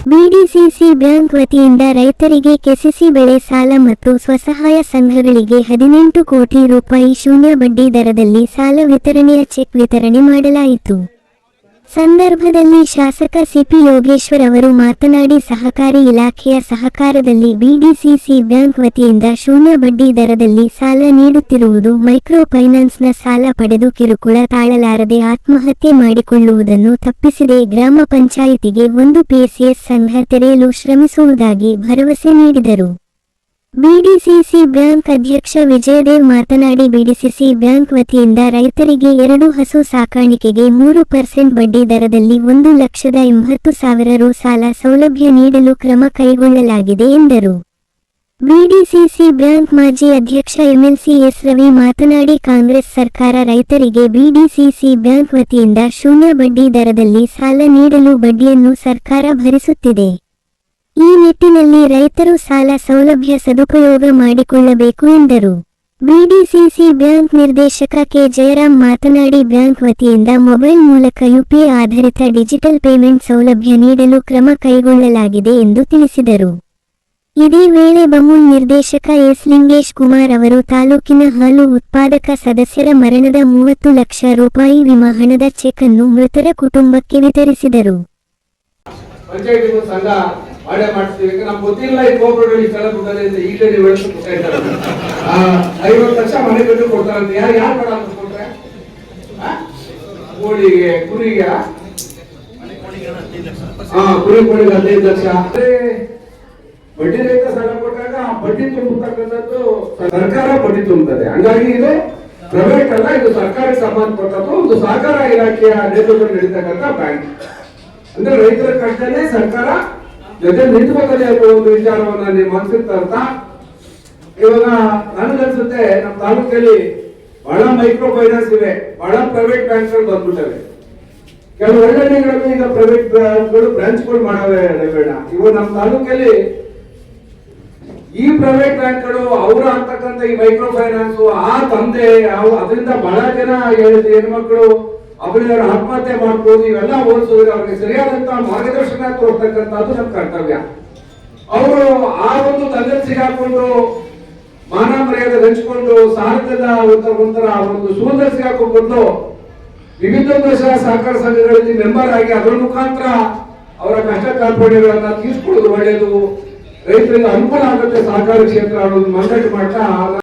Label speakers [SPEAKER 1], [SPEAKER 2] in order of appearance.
[SPEAKER 1] BDCC bank ವತಿಯಿಂದ ರೈತರಿಗೆ KCC ಬೆಳೆ ಸಾಲ ಮತ್ತು ಸ್ವಸಹಾಯ ಸಂಘಗಳಿಗೆ 18 ಕೋಟಿ ರೂಪಾಯಿ ಶೂನ್ಯ ಬಡ್ಡಿ ದರದಲ್ಲಿ ಸಾಲ ವಿತರಣೆಯ ಚೆಕ್ ವಿತರಣೆ ಮಾಡಲಾಯಿತು. ಸಂದರ್ಭದಲ್ಲಿ ಶಾಸಕ ಸಿಪಿ ಯೋಗೇಶ್ವರ್ ಅವರು ಮಾತನಾಡಿ, ಸಹಕಾರಿ ಇಲಾಖೆಯ ಸಹಕಾರದಲ್ಲಿ ಬಿಡಿಸಿಸಿ ಬ್ಯಾಂಕ್ ವತಿಯಿಂದ ಶೂನ್ಯ ಬಡ್ಡಿ ದರದಲ್ಲಿ ಸಾಲ ನೀಡುತ್ತಿರುವುದು ಮೈಕ್ರೋ ಫೈನಾನ್ಸ್ನ ಸಾಲ ಪಡೆದು ಕಿರುಕುಳ ತಾಳಲಾರದೆ ಆತ್ಮಹತ್ಯೆ ಮಾಡಿಕೊಳ್ಳುವುದನ್ನು ತಪ್ಪಿಸಿದೆ. ಗ್ರಾಮ ಪಂಚಾಯಿತಿಗೆ 1 ಪಿಎಸ್ಎಸ್ ಸಂಘ ತೆರೆಯಲು ಶ್ರಮಿಸುವುದಾಗಿ ಭರವಸೆ ನೀಡಿದರು. ಬಿಡಿಸಿಸಿ ಬ್ಯಾಂಕ್ ಅಧ್ಯಕ್ಷ ವಿಜಯದೇವ್ ಮಾತನಾಡಿ, ಬಿಡಿಸಿಸಿ ಬ್ಯಾಂಕ್ ವತಿಯಿಂದ ರೈತರಿಗೆ 2 ಹಸು ಸಾಕಾಣಿಕೆಗೆ 3% ಬಡ್ಡಿ ದರದಲ್ಲಿ 1,80,000 ರು ಸಾಲ ಸೌಲಭ್ಯ ನೀಡಲು ಕ್ರಮ ಕೈಗೊಳ್ಳಲಾಗಿದೆ ಎಂದರು. ಬಿಡಿಸಿಸಿ ಬ್ಯಾಂಕ್ ಮಾಜಿ ಅಧ್ಯಕ್ಷ ಎಂಎಲ್ಸಿ ಎಸ್ ರವಿ ಮಾತನಾಡಿ, ಕಾಂಗ್ರೆಸ್ ಸರ್ಕಾರ ರೈತರಿಗೆ ಬಿಡಿಸಿಸಿ ಬ್ಯಾಂಕ್ ವತಿಯಿಂದ ಶೂನ್ಯ ಬಡ್ಡಿ ದರದಲ್ಲಿ ಸಾಲ ನೀಡಲು ಬಡ್ಡಿಯನ್ನು ಸರ್ಕಾರ ಭರಿಸುತ್ತಿದೆ. ಈ ನಿಟ್ಟಿನಲ್ಲಿ ರೈತರು ಸಾಲ ಸೌಲಭ್ಯ ಸದುಪಯೋಗ ಮಾಡಿಕೊಳ್ಳಬೇಕು ಎಂದರು. ಬಿಡಿಸಿಸಿ ಬ್ಯಾಂಕ್ ನಿರ್ದೇಶಕ ಕೆ ಜಯರಾಮ್ ಮಾತನಾಡಿ, ಬ್ಯಾಂಕ್ ವತಿಯಿಂದ ಮೊಬೈಲ್ ಮೂಲಕ ಯುಪಿಐ ಆಧಾರಿತ ಡಿಜಿಟಲ್ ಪೇಮೆಂಟ್ ಸೌಲಭ್ಯ ನೀಡಲು ಕ್ರಮ ಕೈಗೊಳ್ಳಲಾಗಿದೆ ಎಂದು ತಿಳಿಸಿದರು. ಇದೇ ವೇಳೆ ಬಮೂಲ್ ನಿರ್ದೇಶಕ ಎಸ್ ಲಿಂಗೇಶ್ ಕುಮಾರ್ ಅವರು ತಾಲೂಕಿನ ಹಾಲು ಉತ್ಪಾದಕ ಸದಸ್ಯರ ಮರಣದ 30 ಲಕ್ಷ ರೂಪಾಯಿ ವಿಮಾ ಹಣದ ಚೆಕ್ ಅನ್ನು ಮೃತರ ಕುಟುಂಬಕ್ಕೆ ವಿತರಿಸಿದರು.
[SPEAKER 2] ಆಡೆ ಮಾಡ್ತೀವಿ, ನಮ್ಗೆ ಗೊತ್ತಿಲ್ಲ ಈ ಕೋಪರೇಟಿವ್ ಇಷ್ಟೆಲ್ಲ ಕೊಡ್ತಾರೆ ಅಂತ ಈಗಲೇ ನೀವು ಹೇಳ್ತಾ ಇದ್ದಾರೆ. 50 ಲಕ್ಷ ಮನೆ ಕಟ್ಟು ಕೊಡ್ತಾರಂತೆ. ಯಾರು ಬೇಡ ಅಂತ ಕೊಟ್ರೆ? ಕೋಳಿಗೆ, ಕುರಿಗೆ, ಕೋಳಿಗೆ 15 ಲಕ್ಷ. ಬಡ್ಡಿ ರಹಿತ ಸಾಲ ಕೊಟ್ಟಾಗ ಬಡ್ಡಿ ತುಂಬತಕ್ಕಂಥದ್ದು ಸರ್ಕಾರ ಬಡ್ಡಿ ತುಂಬುತ್ತದೆ. ಹಂಗಾಗಿ ಇದು ಪ್ರೈವೇಟ್ ಅಲ್ಲ, ಇದು ಸರ್ಕಾರಕ್ಕೆ ಸಂಬಂಧಪಟ್ಟದ್ದು. ಒಂದು ಸಹಕಾರ ಇಲಾಖೆಯ ನೇತೃತ್ವದಲ್ಲಿ ನಡೀತಕ್ಕಂಥ ಬ್ಯಾಂಕ್. ಅಂದ್ರೆ ರೈತರ ಕಷ್ಟನೇ ಸರ್ಕಾರ ಜೊತೆ ನಿಂತುಕೋತಾರೆ ಅನ್ನೋ ಒಂದು ವಿಚಾರವನ್ನ ನೀವು ಮನಸ್ಸಿಗೆ ತರ್ತಾ, ಇವಾಗ ನನಗನ್ಸುತ್ತೆ ನಮ್ಮ ತಾಲೂಕಲ್ಲಿ ಬಹಳ ಮೈಕ್ರೋ ಫೈನಾನ್ಸ್ ಇವೆ, ಬಹಳ ಪ್ರೈವೇಟ್ ಬ್ಯಾಂಕ್ಗಳು ಬಂದ್ಬಿಟ್ಟವೆ. ಕೆಲವು ಒಳ್ಳೆಗಳನ್ನು ಈಗ ಪ್ರೈವೇಟ್ ಬ್ಯಾಂಕ್ಗಳು ಬ್ರಾಂಚ್ಗಳು ಮಾಡವೆ ಬೇಡ. ಇವಾಗ ನಮ್ಮ ತಾಲೂಕಲ್ಲಿ ಈ ಪ್ರೈವೇಟ್ ಬ್ಯಾಂಕ್ಗಳು ಅವರ ಅಂತಕ್ಕಂಥ ಈ ಮೈಕ್ರೋ ಫೈನಾನ್ಸ್ ಆ ತಂದೆ ಅದರಿಂದ ಬಹಳ ಜನ ಹೆಣ್ಮಕ್ಳು ಅವರ ಆತ್ಮಹತ್ಯೆ ಮಾಡ್ಬೋದು. ಇವೆಲ್ಲ ಓದಿಸಿದ್ರೆ ಅವ್ರಿಗೆ ಸರಿಯಾದಂತಹ ಮಾರ್ಗದರ್ಶನ ತೋರ್ತಕ್ಕಂಥದ್ದು ನಮ್ಮ ಕರ್ತವ್ಯ. ಅವರು ಆ ಒಂದು ತಂದೆ ಸಿಗಾಕೊಂಡು ಮಾನ ಮರ್ಯಾದೆ ಹಂಚಿಕೊಂಡು ಸಾಲದ ಒಂಥರ ಒಂದು ಸುಂದರ ಸಿಗಾಕೊಂಡು ವಿವಿಧ ಸಹಕಾರ ಸಂಘಗಳಲ್ಲಿ ಮೆಂಬರ್ ಆಗಿ ಅದರ ಮುಖಾಂತರ ಅವರ ಕಷ್ಟ ಕಾರ್ಪಣ್ಯಗಳನ್ನ ತೀರ್ಸ್ಕೊಳ್ಳೋದು ಒಳ್ಳೆಯದು, ರೈತರಿಗೆ ಅನುಕೂಲ ಆಗುತ್ತೆ ಸಹಕಾರ ಕ್ಷೇತ್ರ ಅನ್ನೋದು ಮಂಡನೆ ಮಾಡ್ತಾ